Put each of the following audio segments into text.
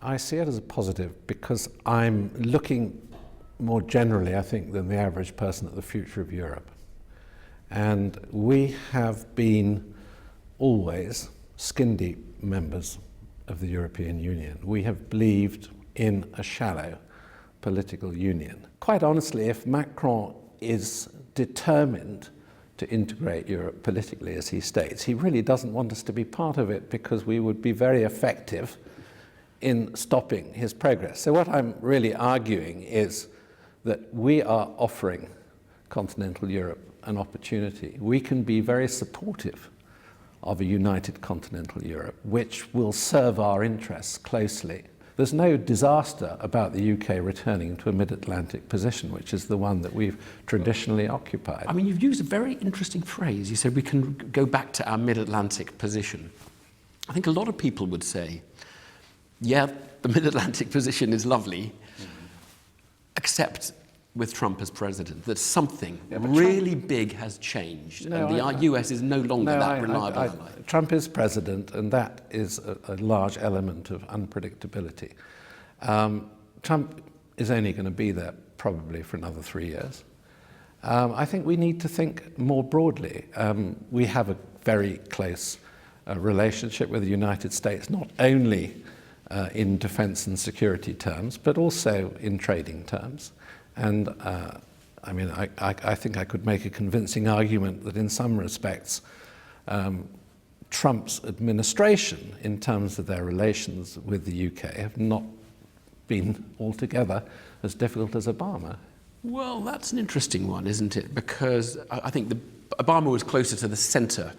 I see it as a positive because I'm looking more generally, I think, than the average person at the future of Europe. And we have been always skin-deep members of the European Union. We have believed in a shallow political union. Quite honestly, if Macron is determined to integrate Europe politically, as he states, he really doesn't want us to be part of it because we would be very effective in stopping his progress. So what I'm really arguing is that we are offering continental Europe an opportunity. We can be very supportive of a united continental Europe, which will serve our interests closely. There's no disaster about the UK returning to a mid-Atlantic position, which is the one that we've traditionally occupied. I mean, you've used a very interesting phrase. You said we can go back to our mid-Atlantic position. I think a lot of people would say, yeah, the mid-Atlantic position is lovely, except with Trump as president, that something really big has changed, and the US is no longer that reliable ally. Trump is president, and that is a large element of unpredictability. Trump is only going to be there probably for another 3 years. I think we need to think more broadly. We have a very close relationship with the United States, not only in defense and security terms, but also in trading terms. And I mean, I think I could make a convincing argument that in some respects, Trump's administration, in terms of their relations with the UK, have not been altogether as difficult as Obama. Well, that's an interesting one, isn't it? Because I think Obama was closer to the centre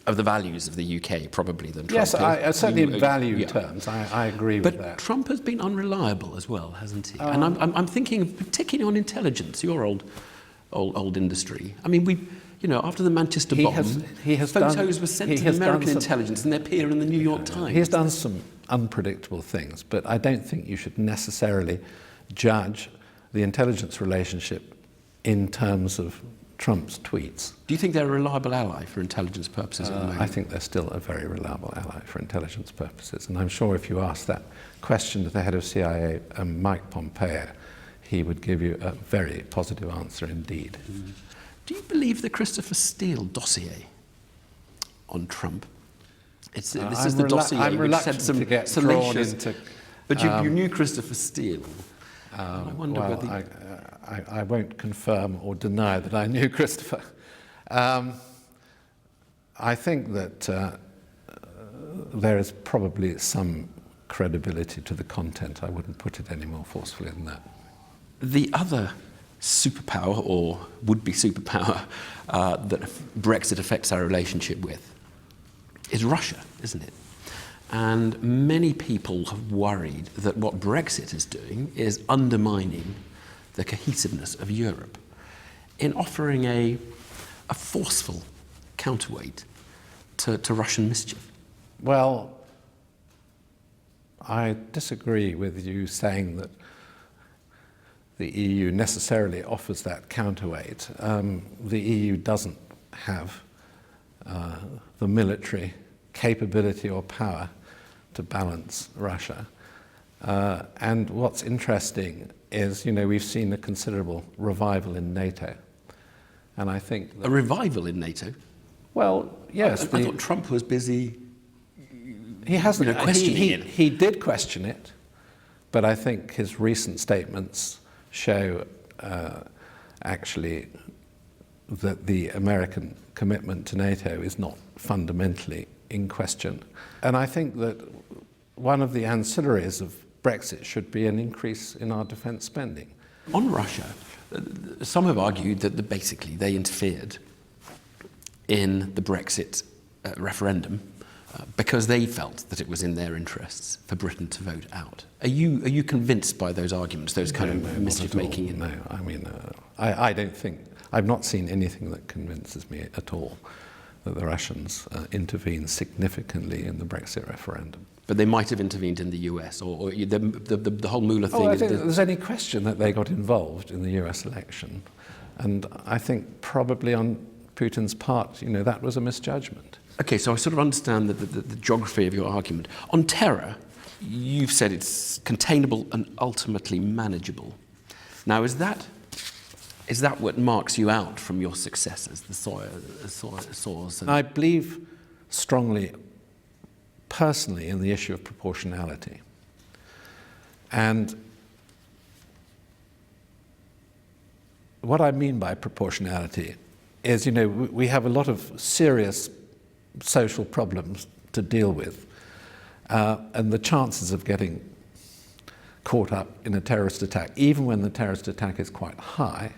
of the values of the UK, probably, than Trump. Yes, certainly in value terms, I agree with that. But Trump has been unreliable as well, hasn't he? And I'm thinking particularly on intelligence, your old industry. I mean, after the Manchester bomb, photos were sent to the American intelligence and they appear in the New York Times. He's done some unpredictable things, but I don't think you should necessarily judge the intelligence relationship in terms of Trump's tweets. Do you think they're a reliable ally for intelligence purposes at the moment? I think they're still a very reliable ally for intelligence purposes. And I'm sure if you ask that question to the head of CIA, Mike Pompeo, he would give you a very positive answer indeed. Do you believe the Christopher Steele dossier on Trump? This is the dossier which said some salacious... But you knew Christopher Steele. I wonder whether... I won't confirm or deny that I knew Christopher. I think that there is probably some credibility to the content. I wouldn't put it any more forcefully than that. The other superpower, or would-be superpower, that Brexit affects our relationship with is Russia, isn't it? And many people have worried that what Brexit is doing is undermining the cohesiveness of Europe in offering a forceful counterweight to Russian mischief. Well, I disagree with you saying that the EU necessarily offers that counterweight. The EU doesn't have the military capability or power to balance Russia. And what's interesting is, we've seen a considerable revival in NATO. And I think... A revival in NATO? Well, yes. I thought Trump was busy... He hasn't questioning it. He did question it, but I think his recent statements show actually that the American commitment to NATO is not fundamentally in question. And I think that one of the ancillaries of Brexit should be an increase in our defence spending. On Russia, some have argued that basically they interfered in the Brexit referendum because they felt that it was in their interests for Britain to vote out. Are you convinced by those arguments, those kind of mischief-making? No, I mean, I don't think... I've not seen anything that convinces me at all that the Russians intervened significantly in the Brexit referendum. But they might have intervened in the US, or the whole Mueller thing. I think there's any question that they got involved in the US election. And I think probably on Putin's part, that was a misjudgment. Okay, so I sort of understand the geography of your argument. On terror, you've said it's containable and ultimately manageable. Now, is that what marks you out from your successors, the SORs? I believe strongly, personally, in the issue of proportionality. And what I mean by proportionality is, we have a lot of serious social problems to deal with, and the chances of getting caught up in a terrorist attack, even when the terrorist attack is quite high,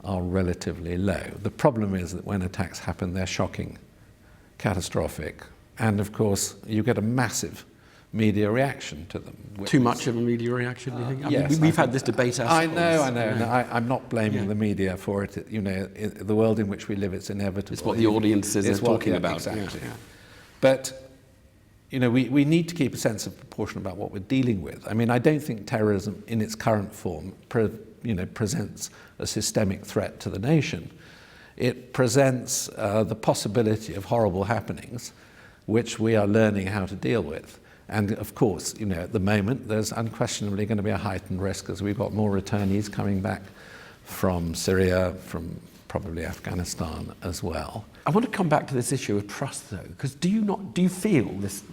are relatively low. The problem is that when attacks happen, they're shocking, catastrophic, and of course you get a massive media reaction to them. Too much of a media reaction, do you think? Yes, we've had this debate ourselves. I know. No, I'm not blaming the media for it. The world in which we live, it's inevitable. It's what the audiences are talking about. Exactly. Yeah. But we need to keep a sense of proportion about what we're dealing with. I mean, I don't think terrorism in its current form presents a systemic threat to the nation. It presents the possibility of horrible happenings, which we are learning how to deal with. And of course, at the moment, there's unquestionably going to be a heightened risk as we've got more returnees coming back from Syria, from probably Afghanistan as well. I want to come back to this issue of trust, though, because do you feel this?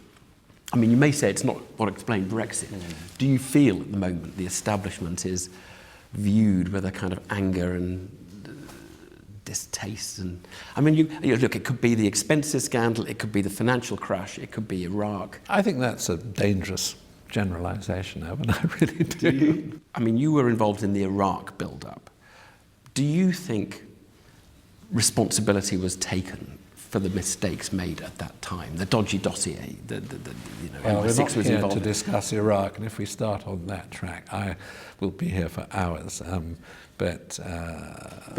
I mean, you may say it's not what explained Brexit. Do you feel at the moment the establishment is viewed with a kind of anger and distaste? And I mean, look, it could be the expenses scandal, it could be the financial crash, it could be Iraq. I think that's a dangerous generalisation, Evan. I really do. I mean, you were involved in the Iraq build-up. Do you think responsibility was taken for the mistakes made at that time? The dodgy dossier, Well, MI6 we're not was here involved to discuss Iraq, and if we start on that track, I will be here for hours. But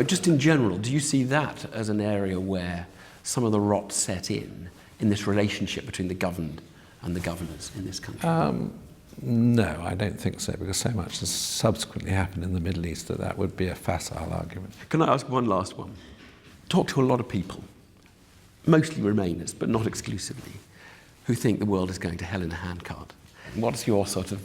just in general, do you see that as an area where some of the rot set in this relationship between the governed and the governors in this country? No, I don't think so, because so much has subsequently happened in the Middle East that would be a facile argument. Can I ask one last one? Talk to a lot of people, mostly Remainers, but not exclusively, who think the world is going to hell in a handcart. What's your sort of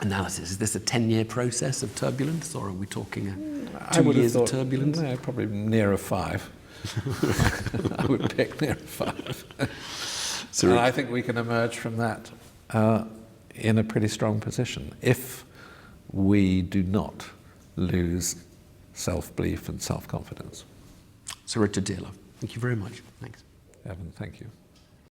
analysis? Is this a 10-year process of turbulence, or are we talking 2 years of turbulence? No, probably nearer 5. I would pick nearer 5. And I think we can emerge from that in a pretty strong position if we do not lose self-belief and self-confidence. Sir Richard Dearlove, thank you very much. Thanks. Evan, thank you.